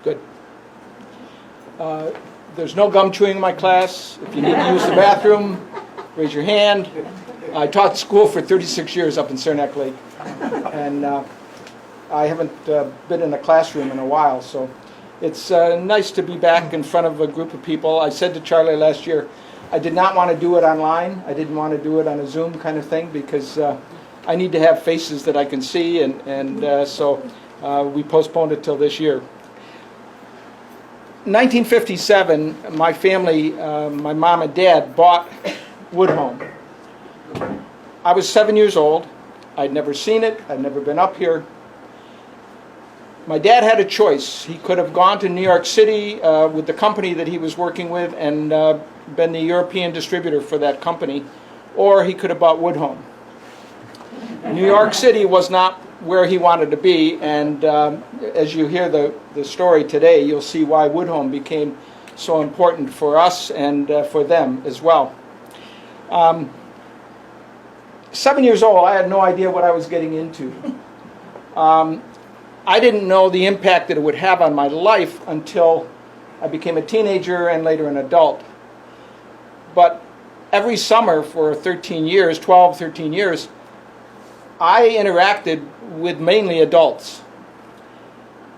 Good. There's no gum chewing in my class. If you need to use the bathroom, raise your hand. I taught school for 36 years up in Saranac Lake, and I haven't been in a classroom in a while, so it's nice to be back in front of a group of people. I said to Charlie last year, I did not want to do it online. I didn't want to do it on a Zoom kind of thing because I need to have faces that I can see, and so we postponed it till this year. 1957, my family, my mom and dad, bought Woodholme. I was 7 years old. I'd never seen it. I'd never been up here. My dad had a choice. He could have gone to New York City with the company that he was working with and been the European distributor for that company, or he could have bought Woodholme. New York City was not where he wanted to be, and as you hear the story today, you'll see why Woodholme became so important for us and for them as well. 7 years old, I had no idea what I was getting into. I didn't know the impact that it would have on my life until I became a teenager and later an adult. But every summer for 13 years, 12, 13 years, I interacted with mainly adults.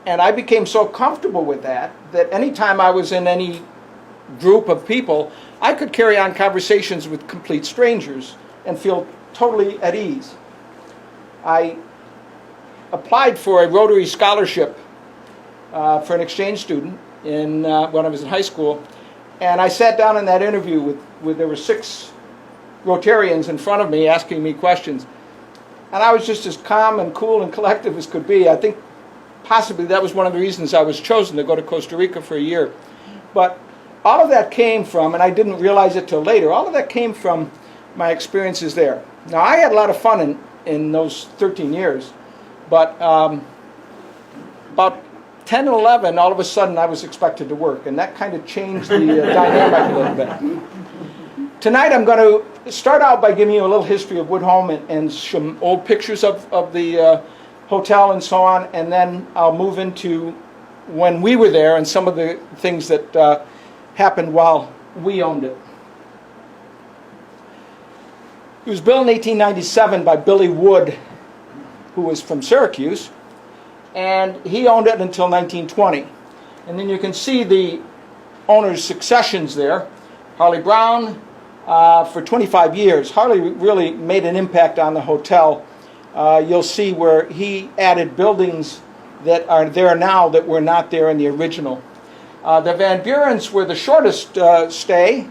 And I became so comfortable with that anytime I was in any group of people, I could carry on conversations with complete strangers and feel totally at ease. I applied for a Rotary scholarship for an exchange student when I was in high school, and I sat down in that interview with there were 6 Rotarians in front of me asking me questions, and I was just as calm and cool and collective as could be. I think possibly that was one of the reasons I was chosen to go to Costa Rica for a year. But all of that came from, and I didn't realize it till later, all of that came from my experiences there. Now, I had a lot of fun in those 13 years, but about 10 and 11, all of a sudden I was expected to work, and that kind of changed the dynamic a little bit. Tonight I'm going to start out by giving you a little history of Woodholme and some old pictures of the hotel and so on, and then I'll move into when we were there and some of the things that happened while we owned it. It was built in 1897 by Billy Wood, who was from Syracuse, and he owned it until 1920. And then you can see the owner's successions there. Harley Brown for 25 years. Harley really made an impact on the hotel. You'll see where he added buildings that are there now that were not there in the original. The Van Burens were the shortest stay.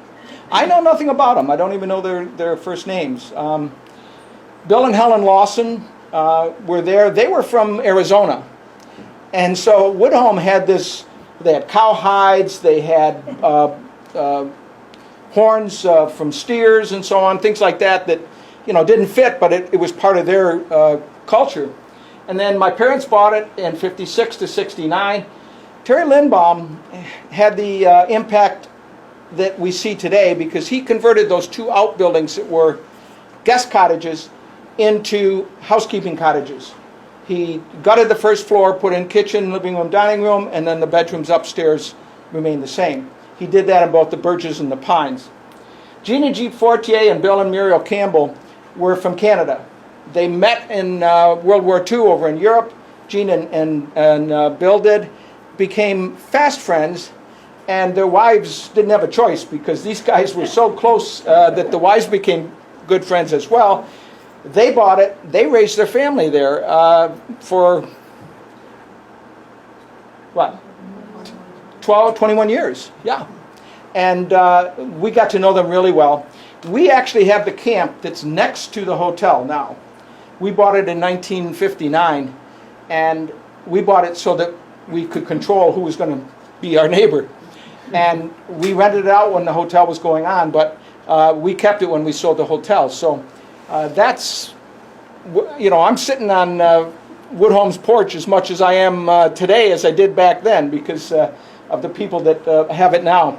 I know nothing about them. I don't even know their first names. Bill and Helen Lawson were there. They were from Arizona. And so Woodholme had this, they had cowhides, they had horns from steers and so on, things like that didn't fit, but it was part of their culture. And then my parents bought it in 56 to 69. Terry Lindbaum had the impact that we see today because he converted those 2 outbuildings that were guest cottages into housekeeping cottages. He gutted the first floor, put in kitchen, living room, dining room, and then the bedrooms upstairs remained the same. He did that in both the Birches and the Pines. Jean and Jeep Fortier and Bill and Muriel Campbell were from Canada. They met in World War II over in Europe. Jean and Bill became fast friends, and their wives didn't have a choice because these guys were so close that the wives became good friends as well. They bought it. They raised their family there for, 21 years. Yeah. And we got to know them really well. We actually have the camp that's next to the hotel now. We bought it in 1959, and we bought it so that we could control who was going to be our neighbor. And we rented it out when the hotel was going on, but we kept it when we sold the hotel. So that's, I'm sitting on Woodholme's porch as much as I am today as I did back then because of the people that have it now.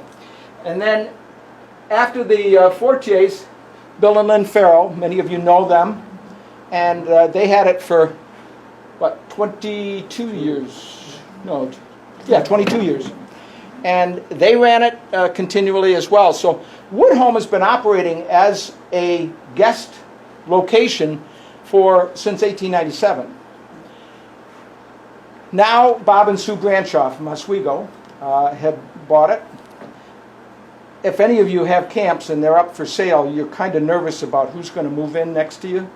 And then after the Fortiers, Bill and Lynn Farrell. Many of you know them. And they had it for, what, 22 years? No, yeah, 22 years. And they ran it continually as well. So Woodholme has been operating as a guest location since 1897. Now Bob and Sue Branshaw from Oswego have bought it. If any of you have camps and they're up for sale, you're kind of nervous about who's going to move in next to you.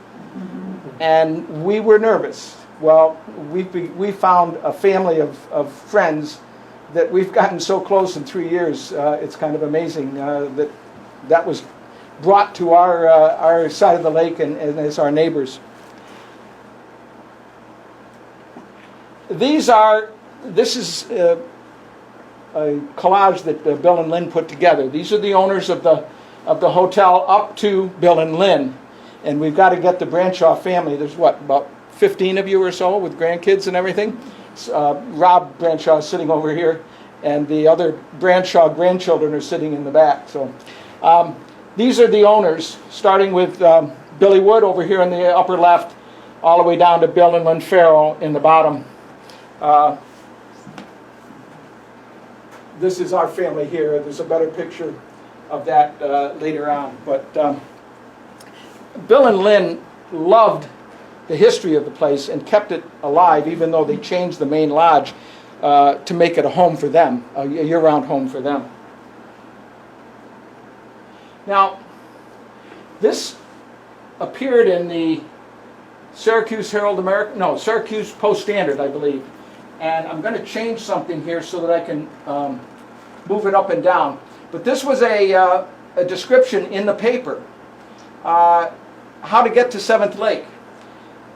And we were nervous. Well, we found a family of friends that we've gotten so close in 3 years. It's kind of amazing that was brought to our side of the lake and as our neighbors. This is a collage that Bill and Lynn put together. These are the owners of the hotel up to Bill and Lynn. And we've got to get the Branshaw family. There's what, about 15 of you or so with grandkids and everything? Rob Branshaw is sitting over here, and the other Branshaw grandchildren are sitting in the back. So these are the owners, starting with Billy Wood over here in the upper left, all the way down to Bill and Lynn Farrell in the bottom. This is our family here. There's a better picture of that later on. But Bill and Lynn loved the history of the place and kept it alive, even though they changed the main lodge to make it a home for them, a year-round home for them. Now, this appeared in the Syracuse Syracuse Post-Standard, I believe. And I'm going to change something here so that I can move it up and down. But this was a description in the paper, how to get to 7th Lake.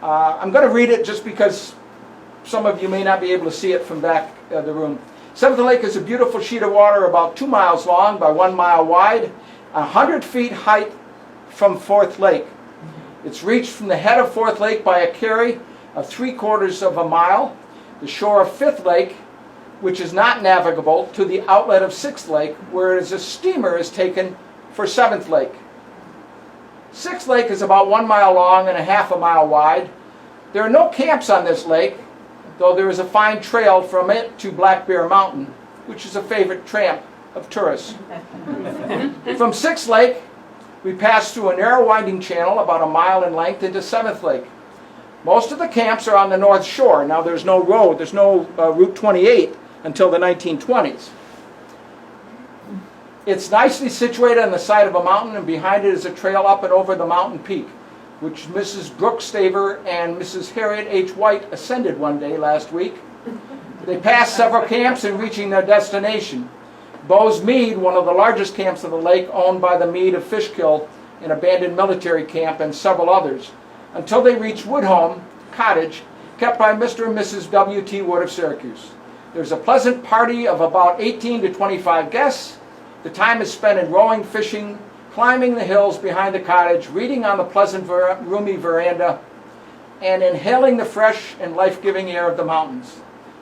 I'm going to read it just because some of you may not be able to see it from back of the room. 7th Lake is a beautiful sheet of water about 2 miles long by 1 mile wide, 100 feet height from 4th Lake. It's reached from the head of 4th Lake by a carry of 3/4 of a mile, the shore of 5th Lake, which is not navigable, to the outlet of 6th Lake, where a steamer is taken for 7th Lake. 6th Lake is about 1 mile long and 1/2 a mile wide. There are no camps on this lake, though there is a fine trail from it to Black Bear Mountain, which is a favorite tramp of tourists. From 6th Lake, we pass through a narrow winding channel about 1 mile in length into 7th Lake. Most of the camps are on the north shore. Now there's no road, there's no Route 28 until the 1920s. It's nicely situated on the side of a mountain, and behind it is a trail up and over the mountain peak, which Mrs. Brooke Staver and Mrs. Harriet H. White ascended one day last week. They passed several camps in reaching their destination. Bowes Mead, one of the largest camps of the lake, owned by the Mead of Fishkill, an abandoned military camp, and several others, until they reached Woodholme Cottage, kept by Mr. and Mrs. W.T. Wood of Syracuse. There's a pleasant party of about 18 to 25 guests. The time is spent in rowing, fishing, climbing the hills behind the cottage, reading on the pleasant roomy veranda, and inhaling the fresh and life-giving air of the mountains.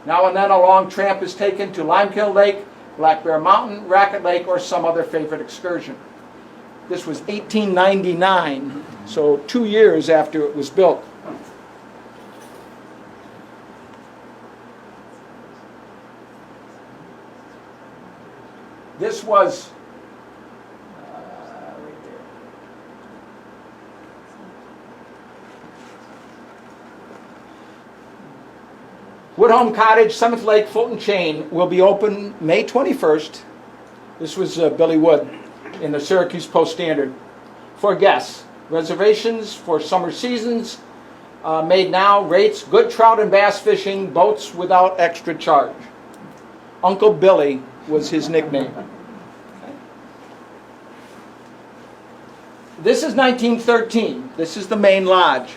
Now and then a long tramp is taken to Limekill Lake, Black Bear Mountain, Racket Lake, or some other favorite excursion. This was 1899, so 2 years after it was built. This was right there. Woodholme Cottage, 7th Lake, Fulton Chain will be open May 21st. This was Billy Wood in the Syracuse Post-Standard. For guests, reservations for summer seasons made now. Rates, good trout and bass fishing, boats without extra charge. Uncle Billy was his nickname. This is 1913. This is the main lodge.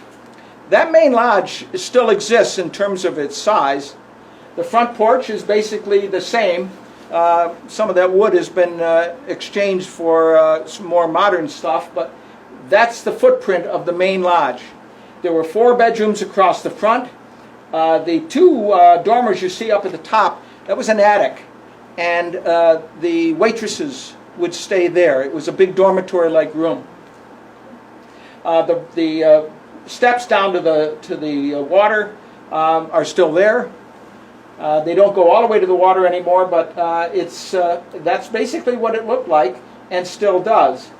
That main lodge still exists in terms of its size. The front porch is basically the same. Some of that wood has been exchanged for some more modern stuff, but that's the footprint of the main lodge. There were 4 bedrooms across the front. The 2 dormers you see up at the top, that was an attic, and the waitresses would stay there. It was a big dormitory-like room. The steps down to the water are still there. They don't go all the way to the water anymore, but that's basically what it looked like and still does.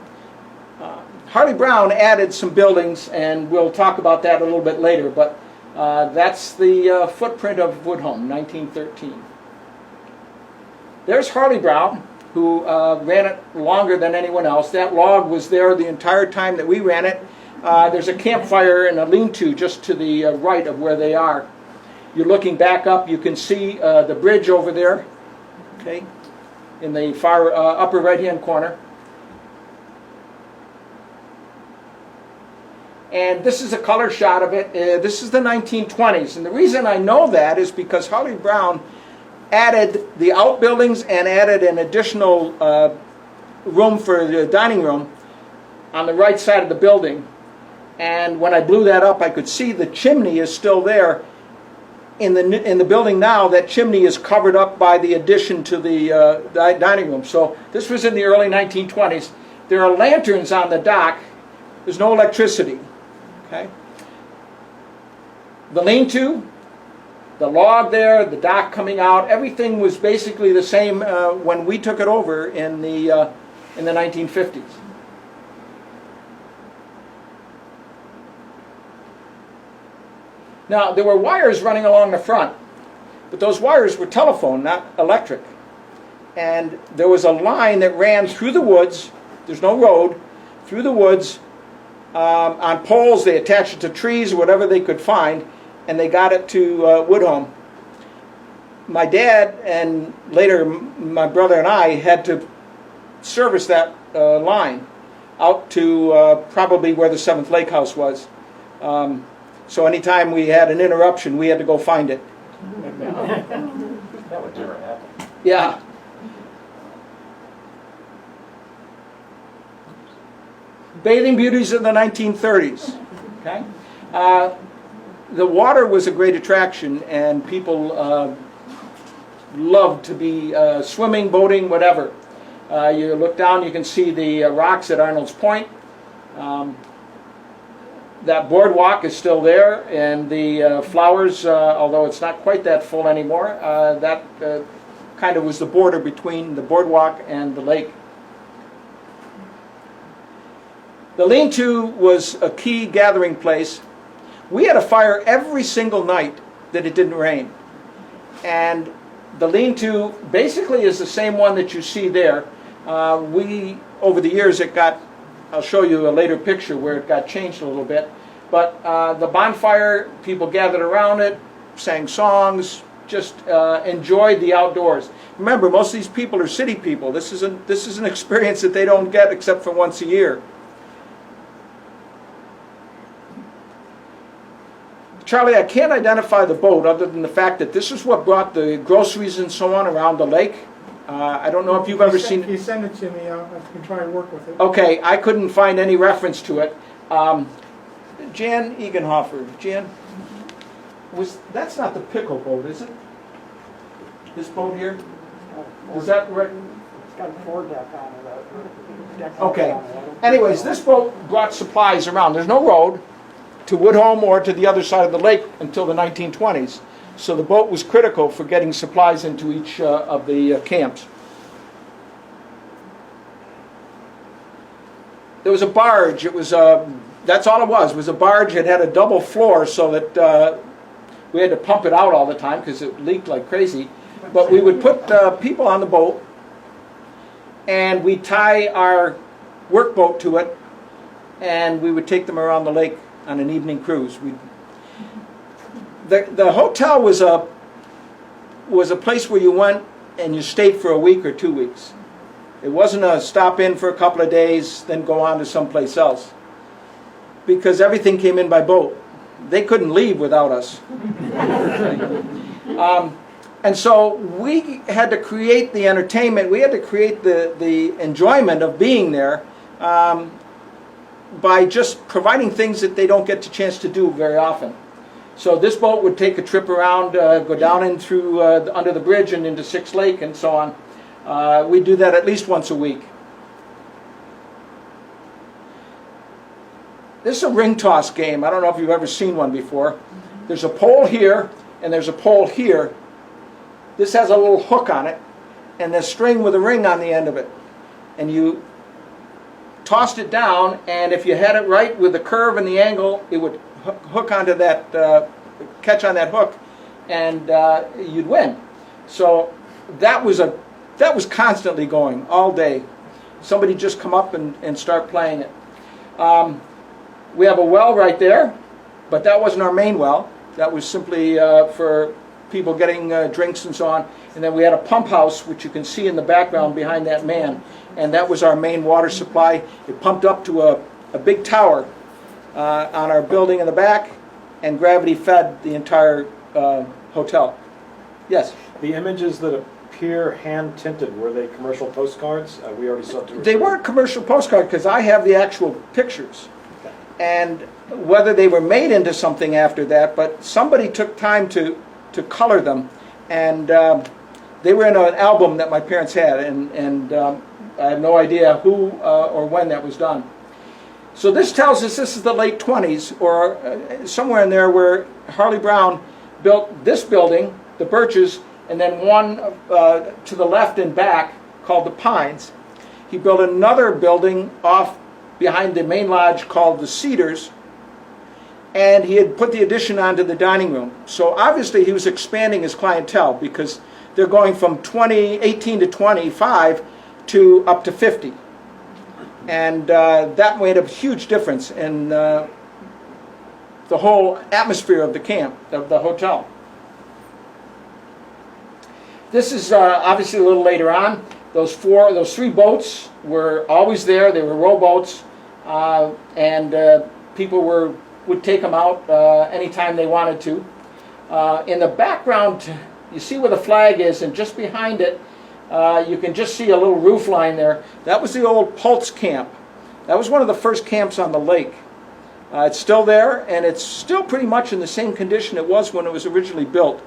Harley Brown added some buildings, and we'll talk about that a little bit later, but that's the footprint of Woodholme, 1913. There's Harley Brown, who ran it longer than anyone else. That log was there the entire time that we ran it. There's a campfire and a lean-to just to the right of where they are. You're looking back up, you can see the bridge over there, okay, in the far upper right-hand corner. And this is a color shot of it. This is the 1920s. And the reason I know that is because Harley Brown added the outbuildings and added an additional room for the dining room on the right side of the building. And when I blew that up, I could see the chimney is still there. In the building now, that chimney is covered up by the addition to the dining room. So this was in the early 1920s. There are lanterns on the dock. There's no electricity. Okay. The lean-to, the log there, the dock coming out, everything was basically the same when we took it over in the 1950s. Now, there were wires running along the front, but those wires were telephone, not electric. And there was a line that ran through the woods, there's no road, through the woods, on poles. They attached it to trees or whatever they could find, and they got it to Woodholme. My dad and later my brother and I had to service that line out to probably where the 7th Lake House was. So anytime we had an interruption, we had to go find it. That would never happen. Yeah. Bathing beauties of the 1930s. Okay. The water was a great attraction, and people loved to be swimming, boating, whatever. You look down, you can see the rocks at Arnold's Point. That boardwalk is still there, and the flowers, although it's not quite that full anymore, that kind of was the border between the boardwalk and the lake. The lean-to was a key gathering place. We had a fire every single night that it didn't rain. And the lean-to basically is the same one that you see there. Over the years, I'll show you a later picture where it got changed a little bit. But the bonfire, people gathered around it, sang songs, just enjoyed the outdoors. Remember, most of these people are city people. This is an experience that they don't get except for once a year. Charlie, I can't identify the boat other than the fact that this is what brought the groceries and so on around the lake. I don't know if you've ever seen it. You send it to me, I can try and work with it. Okay, I couldn't find any reference to it. Jan Egenhofer. Jan, that's not the pickle boat, is it? This boat here? Is that right? It's got a foredeck on it. Okay. Anyways, this boat brought supplies around. There's no road to Woodholme or to the other side of the lake until the 1920s. So the boat was critical for getting supplies into each of the camps. There was a barge. It was that's all it was a barge. It had a double floor so that we had to pump it out all the time because it leaked like crazy. But we would put people on the boat, and we'd tie our workboat to it, and we would take them around the lake on an evening cruise. The hotel was a place where you went and you stayed for a week or 2 weeks. It wasn't a stop in for a couple of days, then go on to someplace else. Because everything came in by boat. They couldn't leave without us. And so we had to create the entertainment, we had to create the enjoyment of being there by just providing things that they don't get the chance to do very often. So this boat would take a trip around, go down in through under the bridge and into Sixth Lake and so on. We do that at least once a week. This is a ring toss game. I don't know if you've ever seen one before. There's a pole here, and there's a pole here. This has a little hook on it, and a string with a ring on the end of it. And you tossed it down, and if you had it right with the curve and the angle, it would hook onto that, catch on that hook, and you'd win. So that was constantly going all day. Somebody just come up and start playing it. We have a well right there, but that wasn't our main well. That was simply for people getting drinks and so on. And then we had a pump house, which you can see in the background behind that man. And that was our main water supply. It pumped up to a big tower on our building in the back, and gravity fed the entire hotel. Yes? The images that appear hand-tinted, were they commercial postcards? We already saw two. They weren't commercial postcards because I have the actual pictures. And whether they were made into something after that, but somebody took time to color them. And they were in an album that my parents had, and I have no idea who or when that was done. So this tells us this is the late 20s, or somewhere in there, where Harley Brown built this building, the Birches, and then one to the left and back called the Pines. He built another building off behind the main lodge called the Cedars, and he had put the addition onto the dining room. So obviously he was expanding his clientele, because they're going from 18 to 25 to up to 50. And that made a huge difference in the whole atmosphere of the camp, of the hotel. This is obviously a little later on. Those three boats were always there. They were rowboats, and people would take them out anytime they wanted to. In the background, you see where the flag is, and just behind it, you can just see a little roof line there. That was the old Pulse camp. That was one of the first camps on the lake. It's still there, and it's still pretty much in the same condition it was when it was originally built.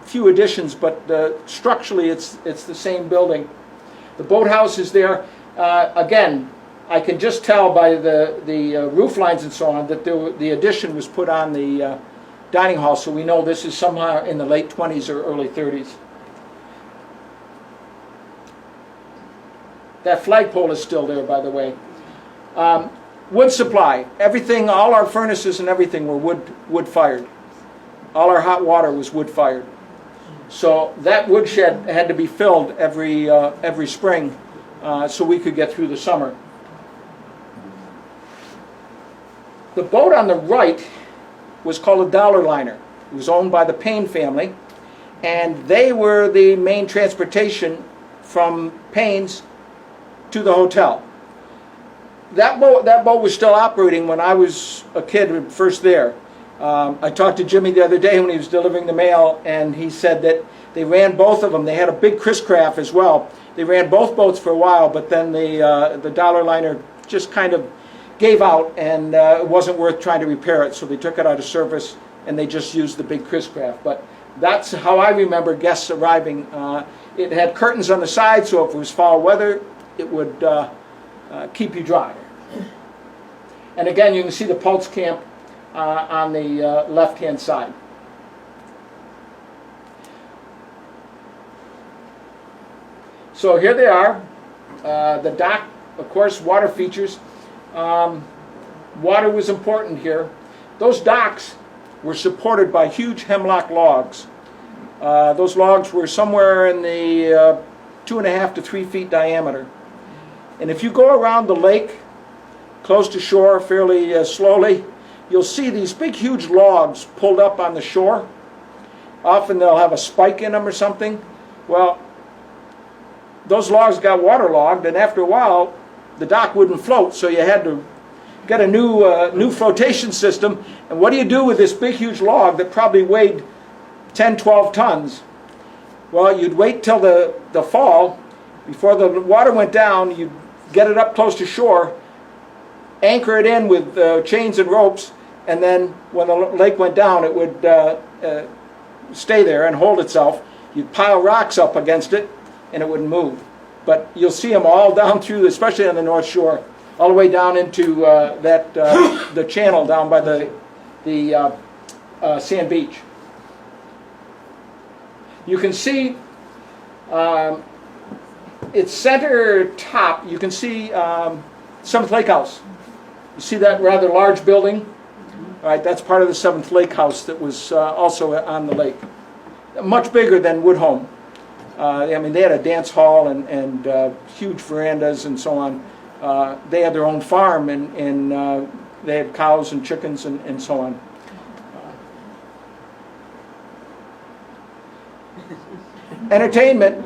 Few additions, but structurally it's the same building. The boathouse is there. Again, I can just tell by the roof lines and so on that the addition was put on the dining hall, so we know this is somehow in the late 20s or early 30s. That flagpole is still there, by the way. Wood supply. Everything, all our furnaces and everything were wood fired. All our hot water was wood fired. So that woodshed had to be filled every spring so we could get through the summer. The boat on the right was called a dollar liner. It was owned by the Payne family, and they were the main transportation from Payne's to the hotel. That boat was still operating when I was a kid first there. I talked to Jimmy the other day when he was delivering the mail, and he said that they ran both of them. They had a big Chris Craft as well. They ran both boats for a while, but then the dollar liner just kind of gave out, and it wasn't worth trying to repair it, so they took it out of service, and they just used the big Chris Craft. But that's how I remember guests arriving. It had curtains on the side, so if it was fall weather, it would keep you dry. And again, you can see the Pulse camp on the left-hand side. So here they are. The dock, of course, water features. Water was important here. Those docks were supported by huge hemlock logs. Those logs were somewhere in the 2.5 to 3 feet diameter. And if you go around the lake, close to shore fairly slowly, you'll see these big huge logs pulled up on the shore. Often they'll have a spike in them or something. Well, those logs got waterlogged, and after a while the dock wouldn't float, so you had to get a new flotation system. And what do you do with this big huge log that probably weighed 10, 12 tons? Well, you'd wait till the fall, before the water went down, you'd get it up close to shore, anchor it in with chains and ropes, and then when the lake went down, it would stay there and hold itself. You'd pile rocks up against it, and it wouldn't move. But you'll see them all down through, especially on the North Shore, all the way down into the channel down by the sand beach. You can see its center top. You can see Seventh Lake House. You see that rather large building? All right, that's part of the Seventh Lake House that was also on the lake. Much bigger than Woodholme. I mean, they had a dance hall and huge verandas and so on. They had their own farm and they had cows and chickens and so on. Entertainment,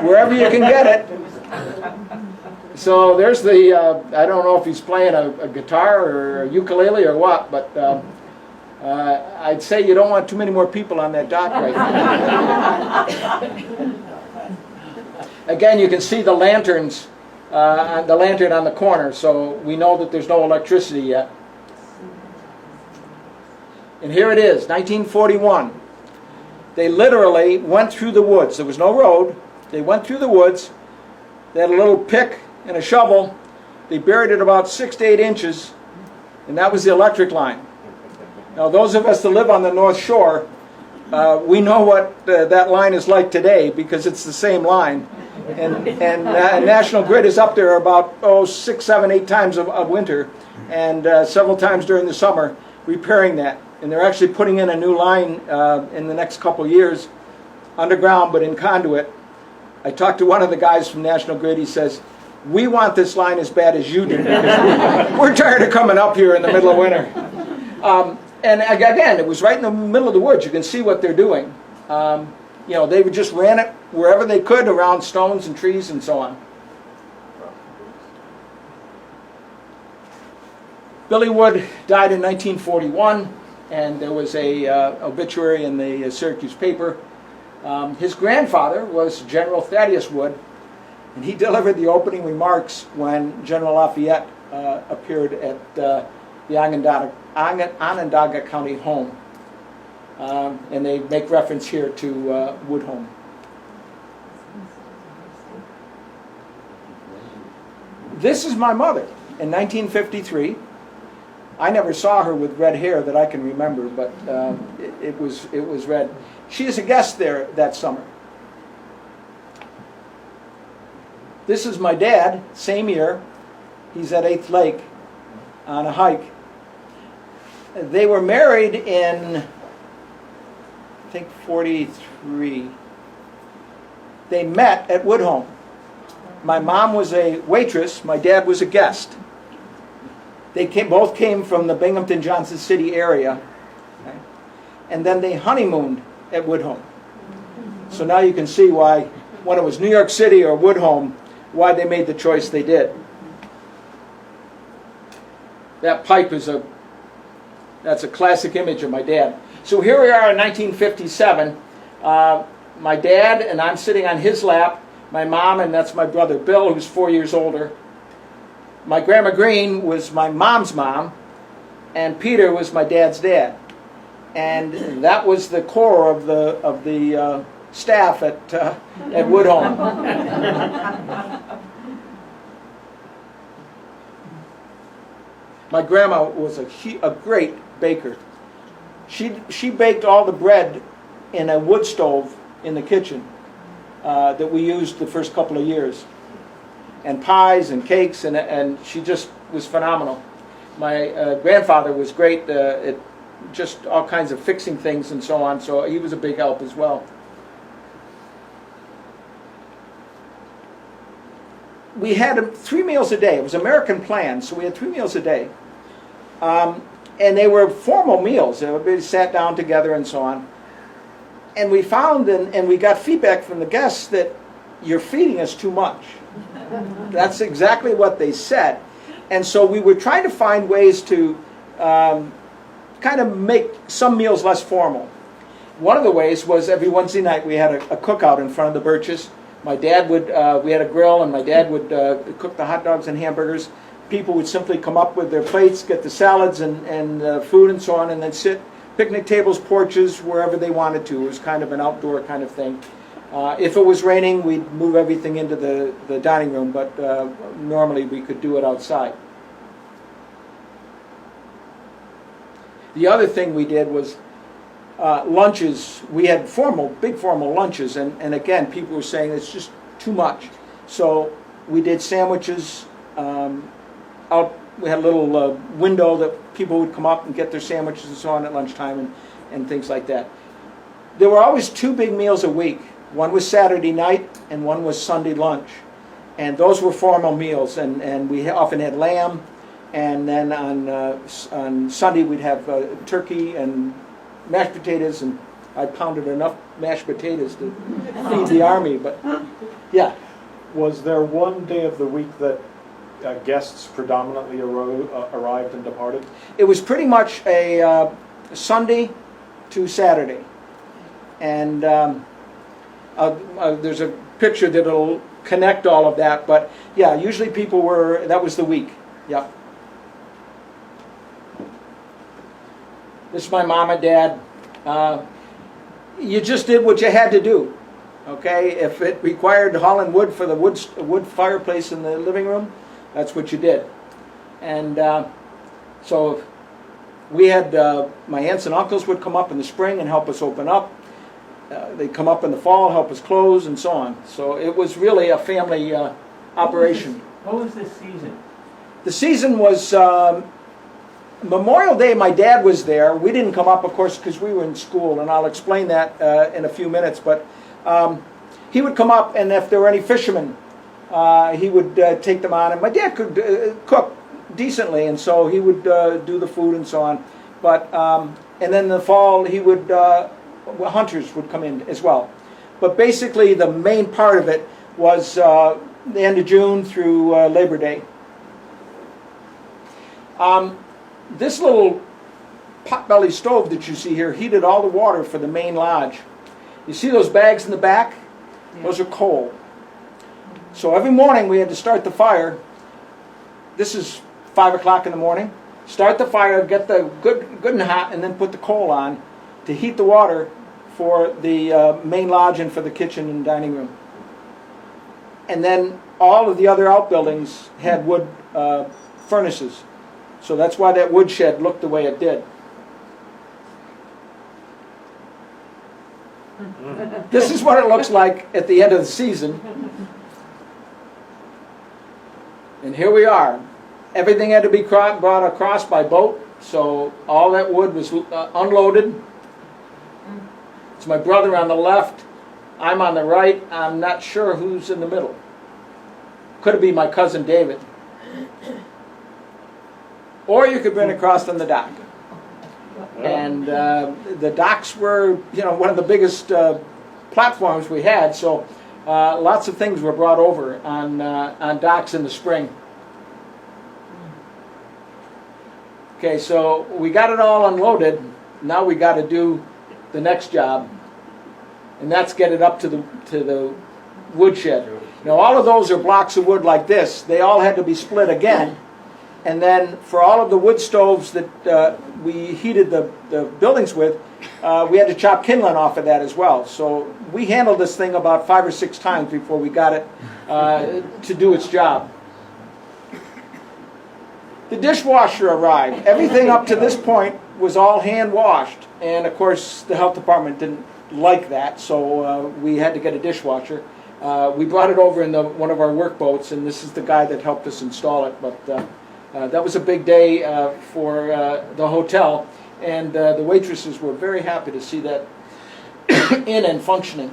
wherever you can get it. So there's the, I don't know if he's playing a guitar or a ukulele or what, but I'd say you don't want too many more people on that dock right now. Again, you can see the lanterns, the lantern on the corner, so we know that there's no electricity yet. And here it is, 1941. They literally went through the woods. There was no road. They went through the woods. They had a little pick and a shovel. They buried it about 6 to 8 inches, and that was the electric line. Now, those of us that live on the North Shore, we know what that line is like today because it's the same line. And National Grid is up there about 6, 7, 8 times of winter, and several times during the summer repairing that. And they're actually putting in a new line in the next couple of years, underground but in conduit. I talked to one of the guys from National Grid. He says, "We want this line as bad as you do because we're tired of coming up here in the middle of winter." And again, it was right in the middle of the woods. You can see what they're doing. You know, they just ran it wherever they could around stones and trees and so on. Billy Wood died in 1941, and there was a obituary in the Syracuse paper. His grandfather was General Thaddeus Wood, and he delivered the opening remarks when General Lafayette appeared at the Onondaga County home. And they make reference here to Woodholme. This is my mother in 1953. I never saw her with red hair that I can remember, but it was red. She is a guest there that summer. This is my dad, same year. He's at 8th Lake on a hike. They were married in, I think, 43. They met at Woodholme. My mom was a waitress, my dad was a guest. They both came from the Binghamton, Johnson City area. Okay? And then they honeymooned at Woodholme. So now you can see why, when it was New York City or Woodholme, why they made the choice they did. That pipe is that's a classic image of my dad. So here we are in 1957. My dad, and I'm sitting on his lap. My mom, and that's my brother Bill, who's 4 years older. My Grandma Green was my mom's mom, and Peter was my dad's dad. And that was the core of the staff at Woodholme. My grandma was a great baker. She baked all the bread in a wood stove in the kitchen that we used the first couple of years. And pies and cakes, and she just was phenomenal. My grandfather was great at just all kinds of fixing things and so on, so he was a big help as well. We had 3 meals a day. It was American plan, so we had 3 meals a day. And they were formal meals. Everybody sat down together and so on. And we found, and we got feedback from the guests, that you're feeding us too much. That's exactly what they said. And so we were trying to find ways to kind of make some meals less formal. One of the ways was every Wednesday night we had a cookout in front of the Birches. My dad would, we had a grill, and my dad would cook the hot dogs and hamburgers. People would simply come up with their plates, get the salads and food and so on, and then sit, picnic tables, porches, wherever they wanted to. It was kind of an outdoor kind of thing. If it was raining, we'd move everything into the dining room, but normally we could do it outside. The other thing we did was lunches. We had big formal lunches, and again, people were saying it's just too much. So we did sandwiches. We had a little window that people would come up and get their sandwiches and so on at lunchtime and things like that. There were always 2 big meals a week. One was Saturday night and one was Sunday lunch. And those were formal meals, and we often had lamb, and then on Sunday we'd have turkey and mashed potatoes, and I pounded enough mashed potatoes to feed the army, but yeah. Was there one day of the week that guests predominantly arrived and departed? It was pretty much a Sunday to Saturday. And there's a picture that'll connect all of that, but yeah, usually people were, that was the week. Yep. This is my mom and dad. You just did what you had to do. Okay, if it required hauling wood for the wood fireplace in the living room, that's what you did. And so we had, my aunts and uncles would come up in the spring and help us open up. They'd come up in the fall, help us close, and so on. So it was really a family operation. What was this season? The season was Memorial Day. My dad was there. We didn't come up, of course, because we were in school, and I'll explain that in a few minutes. But he would come up, and if there were any fishermen, he would take them on. And my dad could cook decently, and so he would do the food and so on. But and then in the fall, he would hunters would come in as well. But basically, the main part of it was the end of June through Labor Day. This little potbelly stove that you see here heated all the water for the main lodge. You see those bags in the back? Yeah. Those are coal. So every morning we had to start the fire. This is 5 o'clock in the morning. Start the fire, get the good and hot, and then put the coal on to heat the water for the main lodge and for the kitchen and dining room. And then all of the other outbuildings had wood furnaces. So that's why that woodshed looked the way it did. This is what it looks like at the end of the season. And here we are. Everything had to be brought across by boat, so all that wood was unloaded. It's my brother on the left. I'm on the right. I'm not sure who's in the middle. Could it be my cousin David? Or you could bring it across on the dock. And the docks were, one of the biggest platforms we had, so lots of things were brought over on docks in the spring. Okay, so we got it all unloaded. Now we got to do the next job, and that's get it up to the woodshed. Now all of those are blocks of wood like this. They all had to be split again, and then for all of the wood stoves that we heated the buildings with, we had to chop kindling off of that as well. So we handled this thing about 5 or 6 times before we got it to do its job. The dishwasher arrived. Everything up to this point was all hand washed, and of course the health department didn't like that, so we had to get a dishwasher. We brought it over in one of our work boats, and this is the guy that helped us install it. But that was a big day for the hotel, and the waitresses were very happy to see that in and functioning.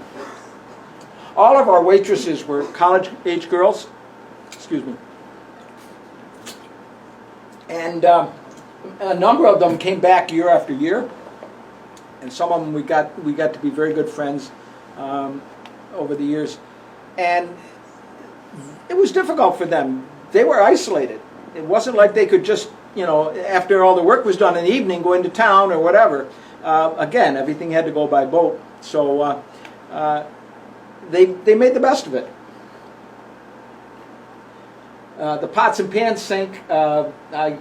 All of our waitresses were college-age girls. Excuse me. And a number of them came back year after year, and some of them we got to be very good friends over the years. And it was difficult for them. They were isolated. It wasn't like they could just, after all the work was done in the evening, go into town or whatever. Again, everything had to go by boat. So they made the best of it. The pots and pans sink, I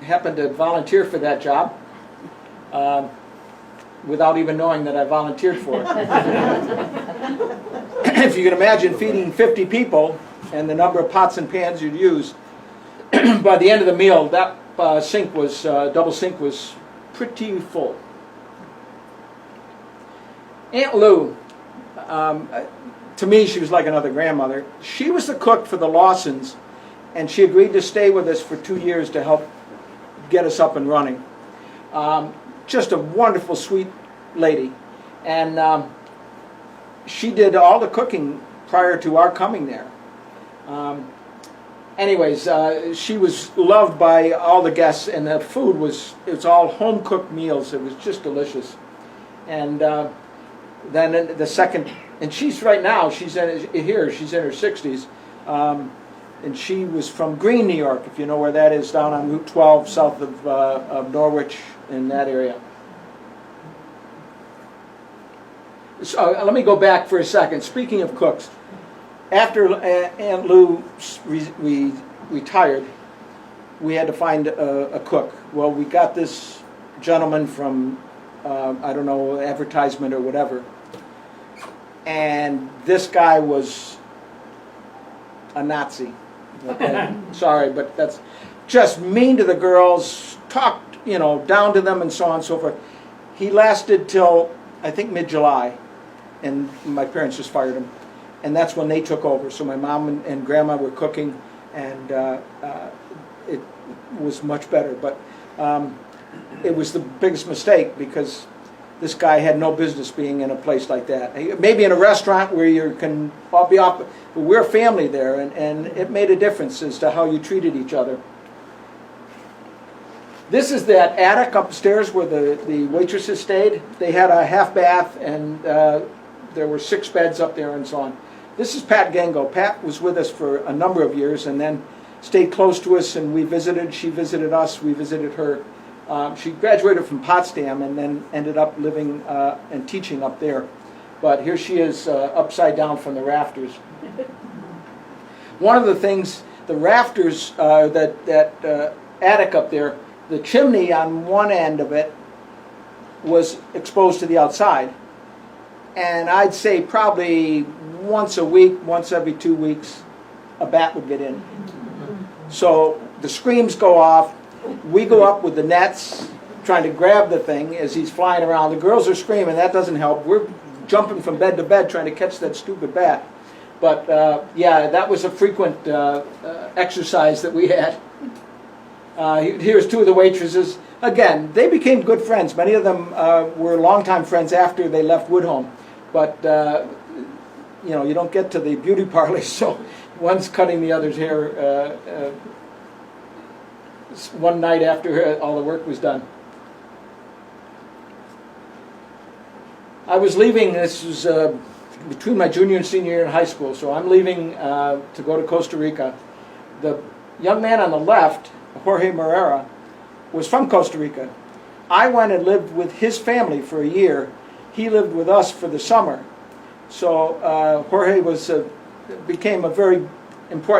happened to volunteer for that job without even knowing that I volunteered for it. If you can imagine feeding 50 people and the number of pots and pans you'd use, by the end of the meal, that sink was, double sink was pretty full. Aunt Lou, to me, she was like another grandmother. She was the cook for the Lawsons, and she agreed to stay with us for 2 years to help get us up and running. Just a wonderful, sweet lady. And she did all the cooking prior to our coming there. Anyways, she was loved by all the guests, and the food was all home-cooked meals. It was just delicious. And then the second, and she's right now, she's in her 60s, and she was from Greene, New York, if you know where that is, down on Route 12, south of Norwich, in that area. So let me go back for a second. Speaking of cooks, after Aunt Lou retired, we had to find a cook. Well, we got this gentleman from, I don't know, advertisement or whatever. And this guy was a Nazi. Okay? Sorry, but that's just mean to the girls, talked, down to them and so on and so forth. He lasted till, I think, mid-July, and my parents just fired him. And that's when they took over. So my mom and grandma were cooking, and it was much better. But it was the biggest mistake, because this guy had no business being in a place like that. Maybe in a restaurant where you can all be off, but we're a family there, and it made a difference as to how you treated each other. This is that attic upstairs where the waitresses stayed. They had a half bath, and there were 6 beds up there and so on. This is Pat Gengo. Pat was with us for a number of years and then stayed close to us, and we visited. She visited us. We visited her. She graduated from Potsdam and then ended up living and teaching up there. But here she is upside down from the rafters. One of the things, the rafters, that attic up there, the chimney on one end of it was exposed to the outside. And I'd say probably once a week, once every 2 weeks, a bat would get in. So the screams go off. We go up with the nets, trying to grab the thing as he's flying around. The girls are screaming. That doesn't help. We're jumping from bed to bed trying to catch that stupid bat. But yeah, that was a frequent exercise that we had. Here's 2 of the waitresses. Again, they became good friends. Many of them were longtime friends after they left Woodholme. But you don't get to the beauty parlors, so one's cutting the other's hair one night after all the work was done. I was leaving. This was between my junior and senior year in high school, so I'm leaving to go to Costa Rica. The young man on the left, Jorge Morera, was from Costa Rica. I went and lived with his family for a year. He lived with us for the summer. So Jorge became a very important